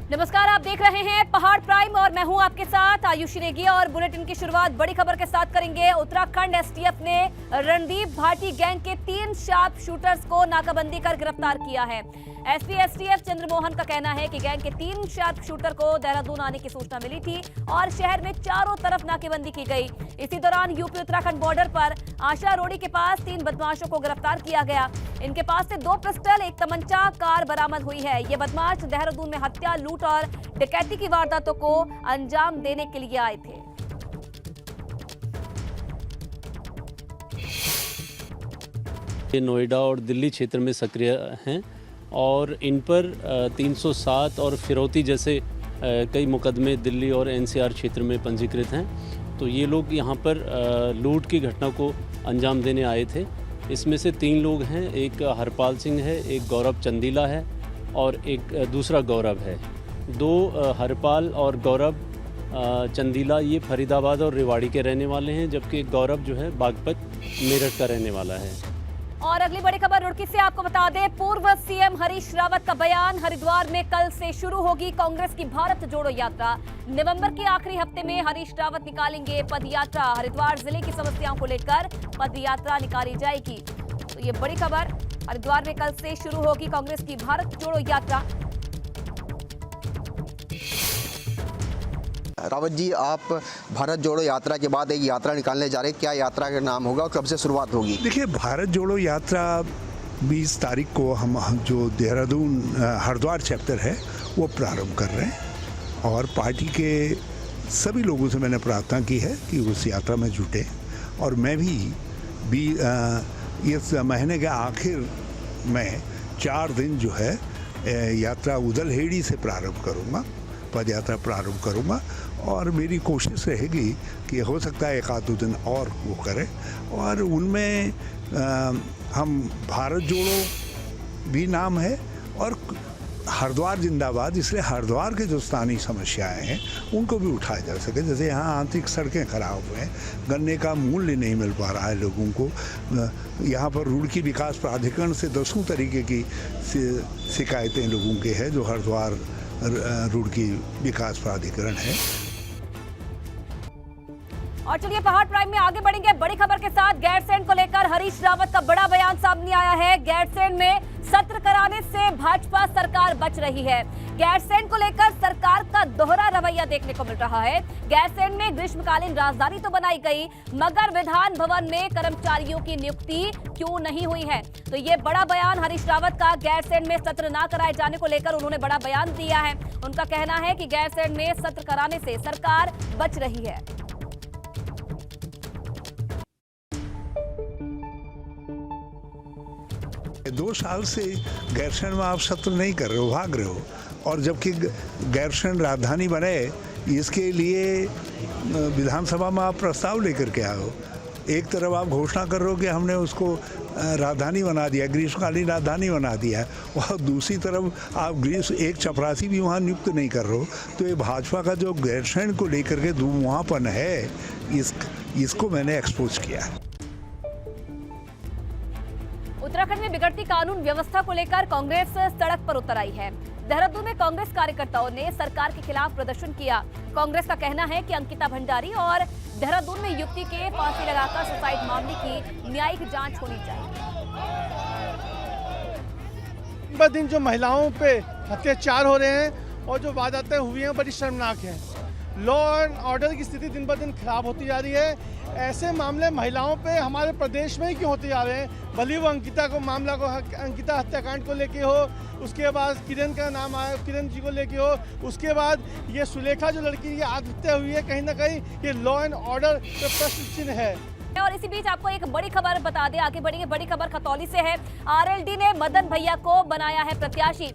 नमस्कार, आप देख रहे हैं पहाड़ प्राइम और मैं हूं आपके साथ आयुषी नेगी। और बुलेटिन की शुरुआत बड़ी खबर के साथ करेंगे। उत्तराखंड एसटीएफ ने रणदीप भाटी गैंग के 3 शार्प शूटर्स को नाकाबंदी कर गिरफ्तार किया है। एसपी एसटीएफ चंद्रमोहन का कहना है कि गैंग के 3 शार्प शूटर को देहरादून आने की सूचना मिली थी और शहर में चारों तरफ नाकेबंदी की गई। इसी दौरान यूपी उत्तराखंड बॉर्डर पर आशा रोड़ी के पास 3 बदमाशों को गिरफ्तार किया गया। इनके पास से 2 पिस्टल, 1 तमंचा, कार बरामद हुई है। ये बदमाश देहरादून में हत्या, लूट और डकैती की वारदातों को अंजाम देने के लिए आए थे। ये नोएडा और दिल्ली क्षेत्र में सक्रिय हैं और इन पर 307 और फिरौती जैसे कई मुकदमे दिल्ली और एनसीआर क्षेत्र में पंजीकृत हैं। तो ये लोग यहाँ पर लूट की घटना को अंजाम देने आए थे। इसमें से 3 लोग हैं, एक हरपाल सिंह है, एक गौरव चंदीला है और एक दूसरा गौरव है। 2 हरपाल और गौरव चंदीला ये फरीदाबाद और रेवाड़ी के रहने वाले हैं, जबकि गौरव जो है बागपत मेरठ का रहने वाला है। और अगली बड़ी खबर रुड़की से आपको बता दें, पूर्व सीएम हरीश रावत का बयान। हरिद्वार में कल से शुरू होगी कांग्रेस की भारत जोड़ो यात्रा। नवंबर के आखिरी हफ्ते में हरीश रावत निकालेंगे पदयात्रा। हरिद्वार जिले की समस्याओं को लेकर पदयात्रा निकाली जाएगी। तो ये बड़ी खबर, हरिद्वार में कल से शुरू होगी कांग्रेस की भारत जोड़ो यात्रा। रावत जी, आप भारत जोड़ो यात्रा के बाद एक यात्रा निकालने जा रहे हैं, क्या यात्रा का नाम होगा और कब से शुरुआत होगी? देखिए, भारत जोड़ो यात्रा 20 तारीख को हम जो देहरादून हरिद्वार चैप्टर है वो प्रारंभ कर रहे हैं और पार्टी के सभी लोगों से मैंने प्रार्थना की है कि उस यात्रा में जुटे। और मैं भी इस महीने के आखिर में 4 दिन जो है यात्रा उदलहेड़ी से प्रारंभ करूँगा, पद यात्रा प्रारंभ करूँगा। और मेरी कोशिश रहेगी कि हो सकता है 1-2 दिन और वो करें और उनमें हम भारत जोड़ो भी नाम है और हरिद्वार जिंदाबाद, इसलिए हरिद्वार के जो स्थानीय समस्याएं हैं उनको भी उठाया जा सके। जैसे यहाँ आंतरिक सड़कें खराब हुए हैं, गन्ने का मूल्य नहीं मिल पा रहा है लोगों को। यहाँ पर रुड़की विकास प्राधिकरण से 10 तरीके की शिकायतें लोगों के हैं जो हरिद्वार रुड़की विकास प्राधिकरण है। और चलिए पहाड़ प्राइम में आगे बढ़ेंगे बड़ी खबर के साथ। गैरसैंण को लेकर हरीश रावत का बड़ा बयान सामने आया है। गैरसैंण में सत्र कराने से भाजपा सरकार बच रही है। गैरसैंण को लेकर सरकार का दोहरा रवैया देखने को मिल रहा है। गैरसैंण में ग्रीष्मकालीन राजधानी तो बनाई गई, मगर विधान भवन में कर्मचारियों की नियुक्ति क्यों नहीं हुई है? तो ये बड़ा बयान हरीश रावत का। गैरसैंण में सत्र न कराए जाने को लेकर उन्होंने बड़ा बयान दिया है। उनका कहना है कि गैरसैंण में सत्र कराने से सरकार बच रही है। 2 साल से गैरसैंण में आप सत्र नहीं कर रहे हो, भाग रहे हो। और जबकि गैरसैंण राजधानी बने इसके लिए विधानसभा में आप प्रस्ताव लेकर के आओ। एक तरफ आप घोषणा कर रहे हो कि हमने उसको राजधानी बना दिया, ग्रीष्मकालीन राजधानी बना दिया, और दूसरी तरफ आप एक चपरासी भी वहाँ नियुक्त नहीं कर रहे हो। तो ये भाजपा का जो गैरसैंण को लेकर के धुआंपन है, इसको मैंने एक्सपोज किया है। उत्तराखंड में बिगड़ती कानून व्यवस्था को लेकर कांग्रेस सड़क पर उतर आई है। देहरादून में कांग्रेस कार्यकर्ताओं ने सरकार के खिलाफ प्रदर्शन किया। कांग्रेस का कहना है कि अंकिता भंडारी और देहरादून में युवती के फांसी लगाकर सुसाइड मामले की न्यायिक जांच होनी चाहिए। दिन जो महिलाओं पे अत्याचार हो रहे हैं और जो वारदातें हुई हैं बड़ी शर्मनाक है। लॉ एंड ऑर्डर की स्थिति दिन ब दिन खराब होती जा रही है। ऐसे मामले महिलाओं पे हमारे प्रदेश में ही क्यों होते जा रहे हैं? भले वो अंकिता हत्याकांड को लेके हो, उसके बाद किरण का नाम आया, किरण जी को लेके हो, उसके बाद ये सुलेखा जो लड़की की आत्महत्या हुई है, कहीं ना कहीं ये लॉ एंड ऑर्डर पे प्रश्न चिन्ह है। और इसी बीच आपको एक बड़ी खबर बता दें, आगे बढ़ेंगे। बड़ी खबर खतौली से है। आरएलडी ने मदन भैया को बनाया है प्रत्याशी।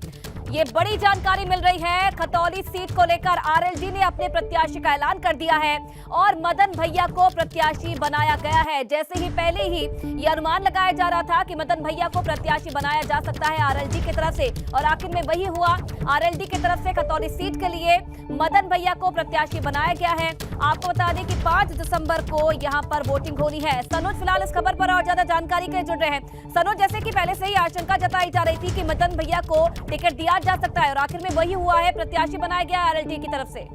ये बड़ी जानकारी मिल रही है। खतौली सीट को लेकर आरएलडी ने अपने प्रत्याशी का ऐलान कर दिया है और मदन भैया को प्रत्याशी बनाया गया है। जैसे ही पहले ही ये अनुमान लगाया जा रहा था कि मदन भैया को प्रत्याशी बनाया जा सकता है आरएलडी की तरफ से, और आखिर में वही हुआ। आरएलडी की तरफ से खतौली सीट के लिए मदन भैया को प्रत्याशी बनाया गया है। आपको बता दें कि 5 दिसंबर को यहाँ पर वोटिंग होनी है। सनोज फिलहाल इस खबर पर और ज्यादा जानकारी के लिए जुड़ रहे हैं। सनोज, जैसे कि पहले से ही आशंका जताई जा रही थी कि मदन भैया को टिकट दिया क्या जा सकता है और आखिर में वही हुआ है, प्रत्याशी बनाया गया आरएलडी की तरफ से?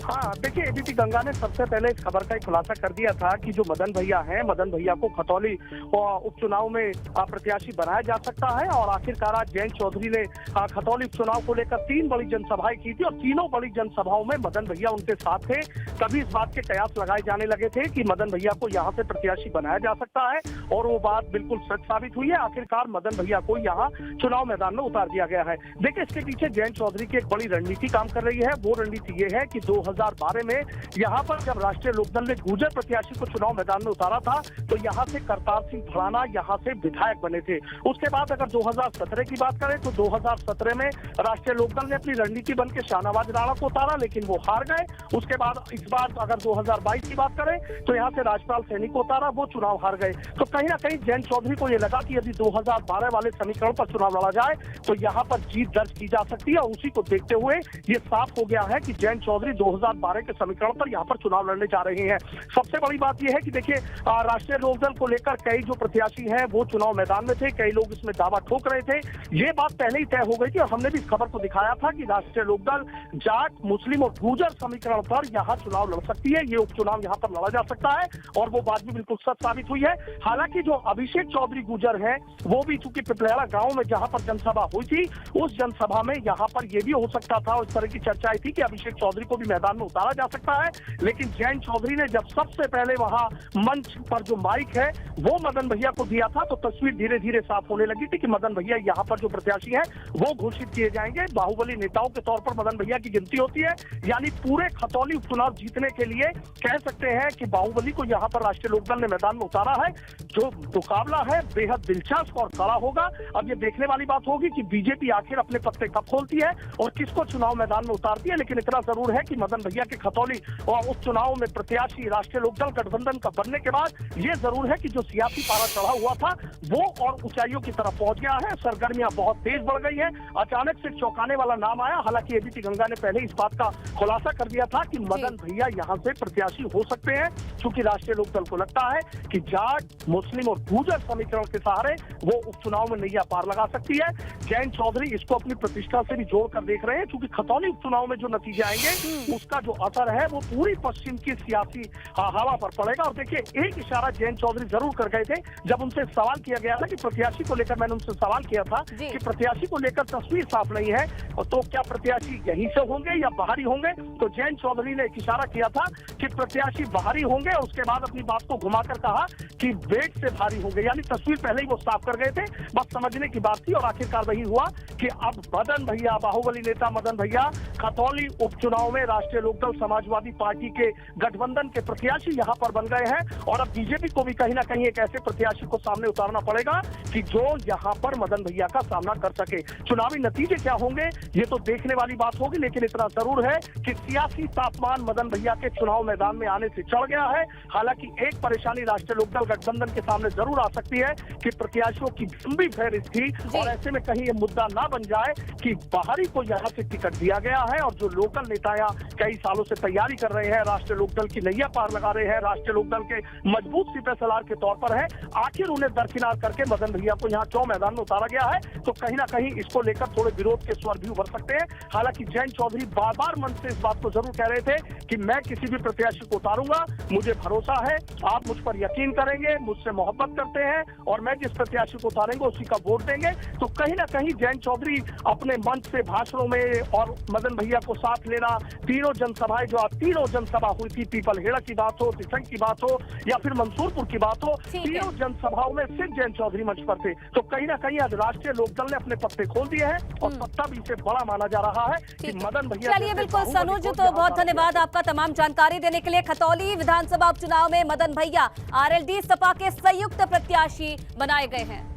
हाँ, देखिए एबीपी गंगा ने सबसे पहले इस खबर का एक खुलासा कर दिया था कि जो मदन भैया हैं, मदन भैया को खतौली उपचुनाव में प्रत्याशी बनाया जा सकता है। और आखिरकार आज जयंत चौधरी ने खतौली उपचुनाव को लेकर 3 बड़ी जनसभाएं की थी और तीनों बड़ी जनसभाओं में मदन भैया उनके साथ थे। तभी इस बात के कयास लगाए जाने लगे थे कि मदन भैया को यहाँ से प्रत्याशी बनाया जा सकता है और वो बात बिल्कुल सच साबित हुई है। आखिरकार मदन भैया को यहाँ चुनाव मैदान में उतार दिया गया है। देखिए, इसके पीछे जयंत चौधरी की एक बड़ी रणनीति काम कर रही है। वो रणनीति ये है कि 2012 में यहाँ पर जब राष्ट्रीय लोकदल ने गुर्जर प्रत्याशी को चुनाव मैदान में उतारा था तो यहाँ से करतार सिंह भड़ाना यहाँ से विधायक बने थे। उसके बाद अगर 2017 की बात करें तो 2017 में राष्ट्रीय लोकदल ने अपनी रणनीति बन के शाहनवाज राणा को उतारा, लेकिन वो हार गए। उसके बाद इस बार अगर 2022 की बात करें तो यहाँ से राजपाल सैनी को उतारा, वो चुनाव हार गए। तो कहीं ना कहीं जयंत चौधरी को ये लगा कि यदि 2012 वाले समीकरण पर चुनाव लड़ा जाए तो यहाँ पर जीत दर्ज की जा सकती है। और उसी को देखते हुए ये साफ हो गया है कि जयंत चौधरी 2012 के समीकरण पर यहाँ पर चुनाव लड़ने जा रहे हैं। सबसे बड़ी बात यह है कि देखिए, राष्ट्रीय लोकदल को लेकर कई जो प्रत्याशी हैं वो चुनाव मैदान में थे, कई लोग इसमें दावा ठोक रहे थे। ये बात पहले ही तय हो गई थी और हमने भी इस खबर को दिखाया था कि राष्ट्रीय लोकदल जाट, मुस्लिम और गुर्जर समीकरण पर यहाँ चुनाव लड़ सकती है, ये उपचुनाव यहाँ पर लड़ा जा सकता है और वो बात भी बिल्कुल सच साबित हुई है। हालांकि जो अभिषेक चौधरी गुर्जर है वो भी चूंकि पिपलेड़ा गांव में जहां पर जनसभा हुई थी, उस जनसभा में यहाँ पर यह भी हो सकता था, उस तरह की चर्चाएं थी कि अभिषेक चौधरी को भी मैदान में उतारा जा सकता है। लेकिन जयंत चौधरी ने जब सबसे पहले वहां मंच पर जो माइक है वो मदन भैया को दिया था तो तस्वीर धीरे धीरे साफ होने लगी थी कि मदन भैया यहाँ पर जो प्रत्याशी है वो घोषित किए जाएंगे। बाहुबली नेताओं के तौर पर मदन भैया की गिनती होती है, यानी पूरे खतौली उपचुनाव जीतने के लिए कह सकते हैं कि बाहुबली को यहाँ पर राष्ट्रीय लोकदल ने मैदान में उतारा है। जो मुकाबला है बेहद दिलचस्प और कड़ा होगा। अब ये देखने वाली बात होगी कि बीजेपी आखिर अपने पत्ते कब खोलती है और किसको चुनाव मैदान में उतारती है। लेकिन इतना जरूर है कि मदन भैया के खतौली और उपचुनाव में प्रत्याशी राष्ट्रीय लोकदल गठबंधन का बनने के बाद ये जरूर है कि जो सियासी पारा चढ़ा हुआ था वो और ऊंचाइयों की तरफ पहुंच गया है। सरगर्मियां बहुत तेज बढ़ गई हैं। अचानक से चौंकाने वाला नाम आया। हालांकि एबीपी गंगा ने पहले इस बात का खुलासा कर दिया था कि मदन भैया यहां से प्रत्याशी हो सकते हैं, क्योंकि राष्ट्रीय लोकदल को लगता है कि जाट, मुस्लिम और गुर्जर समीकरण के सहारे वो उपचुनाव में नैया पार लगा सकती है। जयंत चौधरी इसको अपनी प्रतिष्ठा से भी जोड़कर देख रहे हैं, क्योंकि खतौली उपचुनाव में जो नतीजे आएंगे उसका जो असर है वो पूरी पश्चिम की सियासी हवा पर पड़ेगा। और देखिए, एक इशारा जयंत चौधरी जरूर कर गए थे जब उनसे सवाल किया गया था कि प्रत्याशी को लेकर, मैंने उनसे सवाल किया था कि प्रत्याशी को लेकर तस्वीर साफ नहीं है तो क्या प्रत्याशी यहीं से होंगे या बाहरी होंगे। तो जयंत चौधरी ने एक इशारा किया था कि प्रत्याशी बाहरी होंगे और उसके बाद अपनी बात को घुमाकर कहा कि वेट से भारी होंगे, यानी तस्वीर पहले ही वो साफ कर गए थे, बस समझने की बात थी। और आखिरकार वही हुआ कि अब मदन भैया, बाहुबली नेता मदन भैया खतौली उपचुनाव में राष्ट्रीय लोकदल समाजवादी पार्टी के गठबंधन के प्रत्याशी यहाँ पर बन गए हैं। और अब बीजेपी को भी कहीं ना कहीं एक ऐसे प्रत्याशी को सामने उतारना पड़ेगा कि जो यहाँ पर मदन भैया का सामना कर सके। चुनावी नतीजे क्या होंगे ये तो देखने वाली बात होगी, लेकिन इतना जरूर है कि सियासी तापमान मदन भैया के चुनाव मैदान में आने से चढ़ गया है। हालांकि एक परेशानी राष्ट्रीय लोकदल गठबंधन के सामने जरूर आ सकती है कि प्रत्याशियों की लंबी फहरिस्त थी और ऐसे में कहीं ये मुद्दा ना बन जाए कि बाहरी को यहाँ से टिकट दिया गया है और जो लोकल नेता कई सालों से तैयारी कर रहे हैं, राष्ट्रीय लोकदल की नैया पार लगा रहे हैं, राष्ट्रीय लोकदल के मजबूत सिपह सलार के तौर पर है, आखिर उन्हें दरकिनार करके मदन भैया को यहाँ चुनाव मैदान में उतारा गया है। तो कहीं ना कहीं इसको लेकर थोड़े विरोध के स्वर भी उभर सकते हैं। हालांकि जयंत चौधरी बार बार मन से इस बात को जरूर कह रहे थे कि मैं किसी भी प्रत्याशी को उतारूंगा, मुझे भरोसा है, आप मुझ पर यकीन करेंगे, मुझसे मोहब्बत करते हैं और मैं जिस प्रत्याशी को उतारेंगे उसी का वोट देंगे। तो कहीं ना कहीं जयंत चौधरी अपने मंच से भाषणों में और मदन भैया को साथ लेना, तीनों जनसभाएं जो तीनों जनसभा हुई थी, पीपलहेड़ा की बात हो, तिसंग की बात हो या फिर मंसूरपुर की बात हो, तीनों जनसभाओं में सिर्फ जयंत चौधरी मंच पर थे। तो कहीं ना कहीं आज राष्ट्रीय लोकदल ने अपने पत्ते खोल दिए हैं और सत्ता भी इसे बड़ा माना जा रहा है कि मदन भैया। चलिए, बिल्कुल सनुज, तो बहुत धन्यवाद आपका तमाम जानकारी देने के लिए। खतौली विधानसभा उपचुनाव में मदन भैया आरएलडी सपा के संयुक्त प्रत्याशी बनाए गए हैं।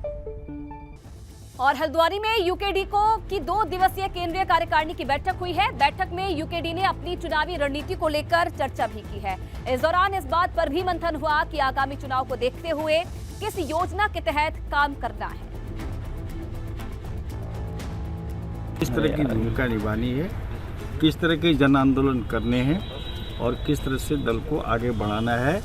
और हल्द्वानी में यूकेडी की 2 दिवसीय केंद्रीय कार्यकारिणी की बैठक हुई है। बैठक में यूकेडी ने अपनी चुनावी रणनीति को लेकर चर्चा भी की है। इस दौरान इस बात पर भी मंथन हुआ कि आगामी चुनाव को देखते हुए किस योजना के तहत काम करना है। किस तरह की भूमिका निभानी है, किस तरह के जन आंदोलन करने हैं और किस तरह से दल को आगे बढ़ाना है,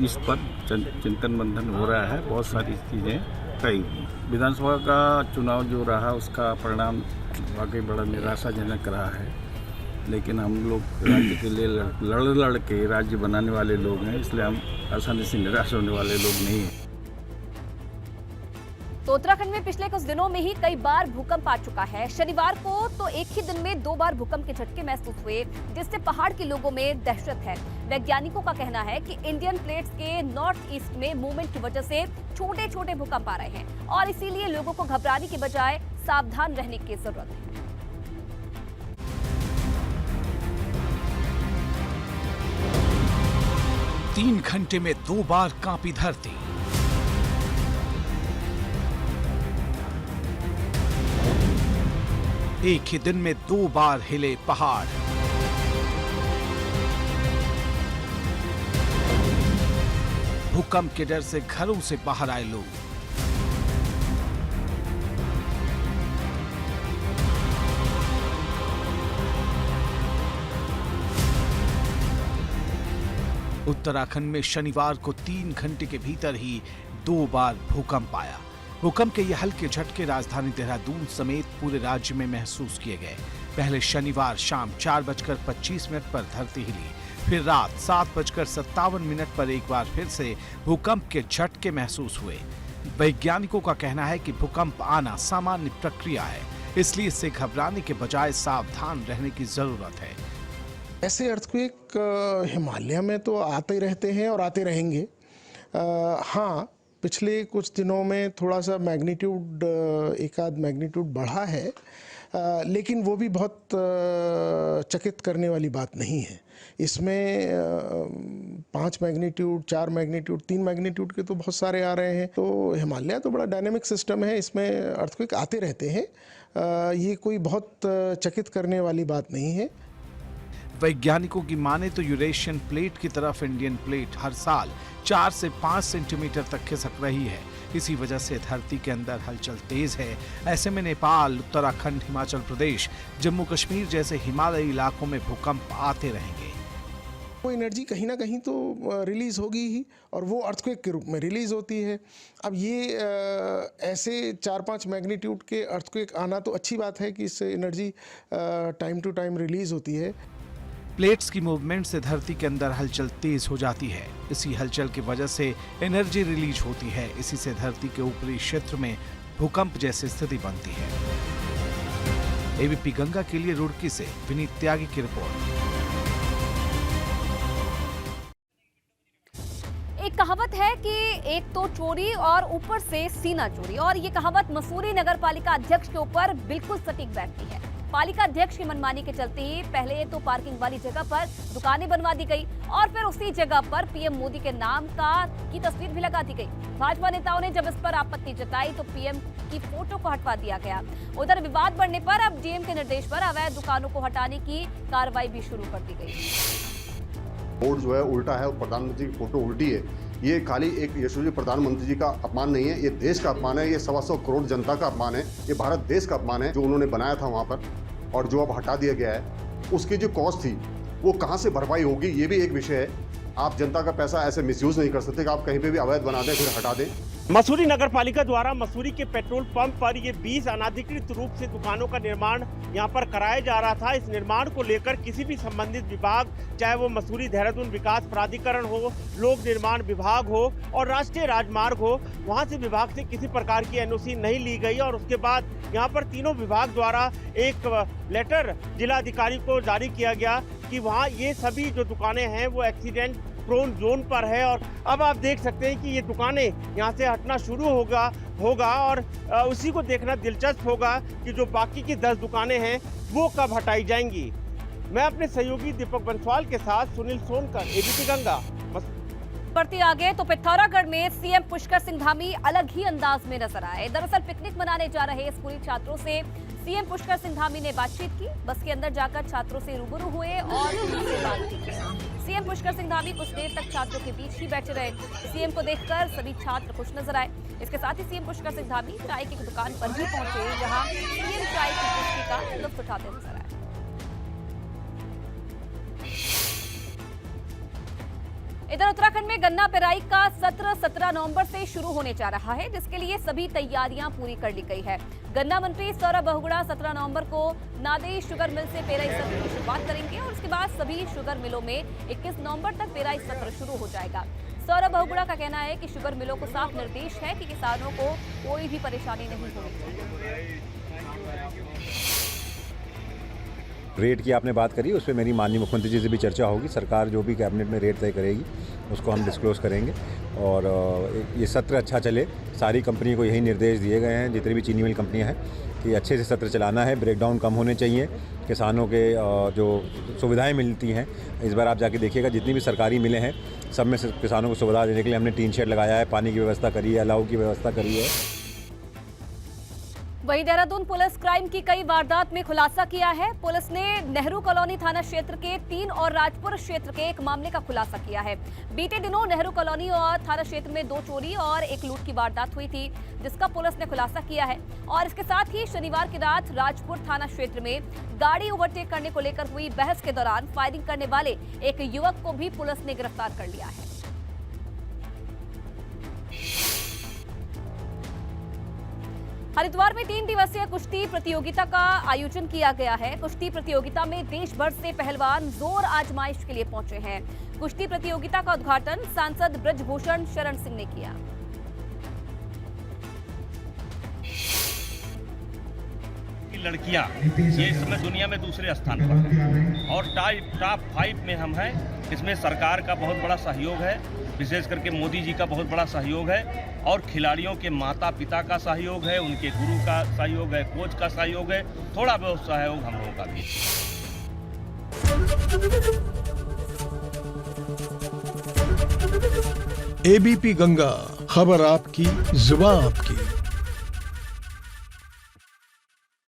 इस पर चिंतन मंथन हो रहा है। बहुत सारी चीज़ें तय हुई। विधानसभा का चुनाव जो रहा उसका परिणाम वाकई बड़ा निराशाजनक रहा है, लेकिन हम लोग राज्य के लिए लड़ के राज्य बनाने वाले लोग हैं, इसलिए हम आसानी से निराश होने वाले लोग नहीं हैं। तो उत्तराखंड में पिछले कुछ दिनों में ही कई बार भूकंप आ चुका है। शनिवार को तो एक ही दिन में 2 बार भूकंप के झटके महसूस हुए, जिससे पहाड़ के लोगों में दहशत है। वैज्ञानिकों का कहना है कि इंडियन प्लेट्स के नॉर्थ ईस्ट में मूवमेंट की वजह से छोटे छोटे भूकंप आ रहे हैं और इसीलिए लोगों को घबराने की बजाय सावधान रहने की जरूरत है। 3 घंटे में 2 बार कांपी धरती। एक ही दिन में 2 बार हिले पहाड़। भूकंप के डर से घरों से बाहर आए लोग। उत्तराखंड में शनिवार को 3 घंटे के भीतर ही 2 बार भूकंप आया। भूकंप के ये हल्के झटके राजधानी देहरादून समेत पूरे राज्य में महसूस किए गए। पहले शनिवार शाम 4:25 पर धरती हिली, फिर रात 7:57 पर एक बार फिर से भूकंप के झटके महसूस हुए। वैज्ञानिकों का कहना है कि भूकंप आना सामान्य प्रक्रिया है, इसलिए इससे घबराने के बजाय सावधान रहने की जरूरत है। ऐसे अर्थक्वेक हिमालय में तो आते रहते हैं और आते रहेंगे। हाँ, पिछले कुछ दिनों में थोड़ा सा मैग्नीट्यूड, एक आध मैग्नीट्यूड बढ़ा है, लेकिन वो भी बहुत चकित करने वाली बात नहीं है। इसमें 5 मैग्नीट्यूड, 4 मैग्नीट्यूड, 3 मैग्नीट्यूड के तो बहुत सारे आ रहे हैं। तो हिमालय तो बड़ा डायनेमिक सिस्टम है, इसमें अर्थक्वेक आते रहते हैं। ये कोई बहुत चकित करने वाली बात नहीं है। वैज्ञानिकों की माने तो यूरेशियन प्लेट की तरफ इंडियन प्लेट हर साल 4 से 5 सेंटीमीटर तक खिसक रही है। इसी वजह से धरती के अंदर हलचल तेज है। ऐसे में नेपाल, उत्तराखंड, हिमाचल प्रदेश, जम्मू कश्मीर जैसे हिमालयी इलाकों में भूकंप आते रहेंगे। वो एनर्जी कहीं ना कहीं तो रिलीज होगी ही, और वो अर्थक्वेक के रूप में रिलीज होती है। अब ये ऐसे 4-5 मैग्नीट्यूड के अर्थक्वेक आना तो अच्छी बात है कि इससे energy time to time release होती है। प्लेट्स की मूवमेंट से धरती के अंदर हलचल तेज हो जाती है। इसी हलचल की वजह से एनर्जी रिलीज होती है। इसी से धरती के ऊपरी क्षेत्र में भूकंप जैसी स्थिति बनती है। एबीपी गंगा के लिए रुड़की से विनीत त्यागी की रिपोर्ट। एक कहावत है कि एक तो चोरी और ऊपर से सीना चोरी, और ये कहावत मसूरी नगर पालिका अध्यक्ष के ऊपर बिल्कुल सटीक बैठती है। पालिका अध्यक्ष की मनमानी के चलते ही पहले तो पार्किंग वाली जगह पर दुकानें बनवा दी गई और फिर उसी जगह पर पीएम मोदी के नाम की तस्वीर भी लगा दी गई। भाजपा नेताओं ने जब इस पर आपत्ति जताई तो पीएम की फोटो को हटवा दिया गया। उधर विवाद बढ़ने पर अब डीएम के निर्देश पर अवैध दुकानों को हटाने की कार्रवाई भी शुरू कर दी गई। बोर्ड जो है उल्टा है और प्रधानमंत्री की फोटो उल्टी है। ये खाली एक यशस्वी प्रधानमंत्री जी का अपमान नहीं है, ये देश का अपमान है, ये 125 करोड़ जनता का अपमान है, ये भारत देश का अपमान है। जो उन्होंने बनाया था वहाँ पर और जो अब हटा दिया गया है, उसकी जो कॉस्ट थी वो कहाँ से भरपाई होगी, ये भी एक विषय है। आप जनता का पैसा ऐसे मिसयूज नहीं कर सकते कि आप कहीं पे भी अवैध बना दें फिर हटा दें। मसूरी नगर पालिका द्वारा मसूरी के पेट्रोल पंप पर ये 20 अनाधिकृत रूप से दुकानों का निर्माण यहाँ पर कराया जा रहा था। इस निर्माण को लेकर किसी भी संबंधित विभाग, चाहे वो मसूरी देहरादून विकास प्राधिकरण हो, लोक निर्माण विभाग हो और राष्ट्रीय राजमार्ग हो, वहाँ से विभाग से किसी प्रकार की एनओसी नहीं ली गई। और उसके बाद यहाँ पर तीनों विभाग द्वारा एक लेटर जिलाधिकारी को जारी किया गया कि वहाँ ये सभी जो दुकानें हैं वो एक्सीडेंट प्रोन जोन पर है। और अब आप देख सकते हैं कि ये दुकानें यहाँ से हटना शुरू होगा और उसी को देखना दिलचस्प होगा कि जो बाकी की 10 दुकानें हैं वो कब हटाई जाएंगी। मैं अपने सहयोगी दीपक बंसवाल के साथ सुनील सोनकर, एबीपी गंगा। बढ़ती आगे तो पिथौरागढ़ में सीएम पुष्कर सिंह धामी अलग ही अंदाज में नजर आए। दरअसल पिकनिक मनाने जा रहे स्कूली छात्रों से सीएम पुष्कर सिंह धामी ने बातचीत की। बस के अंदर जाकर छात्रों से रूबरू हुए और उनसे बातचीत की। सीएम पुष्कर सिंह धामी कुछ देर तक छात्रों के बीच ही बैठे रहे। सीएम को देखकर सभी छात्र खुश नजर आए। इसके साथ ही सीएम पुष्कर सिंह धामी चाय की दुकान पर भी पहुंचे, जहां सीएम चाय की कुश्ती का लुत्फ उठाते नजर आए। इधर उत्तराखंड में गन्ना पेराई का सत्र 17 नवंबर से शुरू होने जा रहा है, जिसके लिए सभी तैयारियां पूरी कर ली गई है। गन्ना मंत्री सौरभ बहुगुणा 17 नवंबर को नादेई शुगर मिल से पेराई सत्र की शुरुआत करेंगे और उसके बाद सभी शुगर मिलों में 21 नवंबर तक पेराई सत्र शुरू हो जाएगा। सौरभ बहुगुणा का कहना है कि शुगर मिलों को साफ निर्देश है कि किसानों को कोई भी परेशानी नहीं होनी चाहिए। रेट की आपने बात करी, उस पर मेरी माननीय मुख्यमंत्री जी से भी चर्चा होगी। सरकार जो भी कैबिनेट में रेट तय करेगी उसको हम डिस्क्लोज करेंगे और ये सत्र अच्छा चले। सारी कंपनियों को यही निर्देश दिए गए हैं, जितनी भी चीनी मिल कंपनियां हैं, कि अच्छे से सत्र चलाना है, ब्रेकडाउन कम होने चाहिए, किसानों के जो सुविधाएं मिलती हैं। इस बार आप जाके देखिएगा जितनी भी सरकारी मिलें हैं सब में से किसानों को सुविधा देने के लिए हमने टीन शेड लगाया है, पानी की व्यवस्था करी है, अलाव की व्यवस्था करी है। वहीं देहरादून पुलिस क्राइम की कई वारदात में खुलासा किया है। पुलिस ने नेहरू कॉलोनी थाना क्षेत्र के 3 और राजपुर क्षेत्र के एक मामले का खुलासा किया है। बीते दिनों नेहरू कॉलोनी और थाना क्षेत्र में 2 चोरी और 1 लूट की वारदात हुई थी, जिसका पुलिस ने खुलासा किया है। और इसके साथ ही शनिवार की रात राजपुर थाना क्षेत्र में गाड़ी ओवरटेक करने को लेकर हुई बहस के दौरान फायरिंग करने वाले एक युवक को भी पुलिस ने गिरफ्तार कर लिया है। हरिद्वार में 3 दिवसीय कुश्ती प्रतियोगिता का आयोजन किया गया है। कुश्ती प्रतियोगिता में देश भर से पहलवान जोर आजमाइश के लिए पहुंचे हैं। कुश्ती प्रतियोगिता का उद्घाटन सांसद ब्रजभूषण शरण सिंह ने किया। लड़कियां ये इस समय दुनिया में दूसरे स्थान पर हैं और टॉप 5 में हम हैं। इसमें सरकार का बहुत बड़ा सहयोग है, विशेष करके मोदी जी का बहुत बड़ा सहयोग है और खिलाड़ियों के माता पिता का सहयोग है, उनके गुरु का सहयोग है, कोच का सहयोग है, थोड़ा बहुत सहयोग हम लोगों का भी। एबीपी गंगा, खबर आपकी, जुबान आपकी।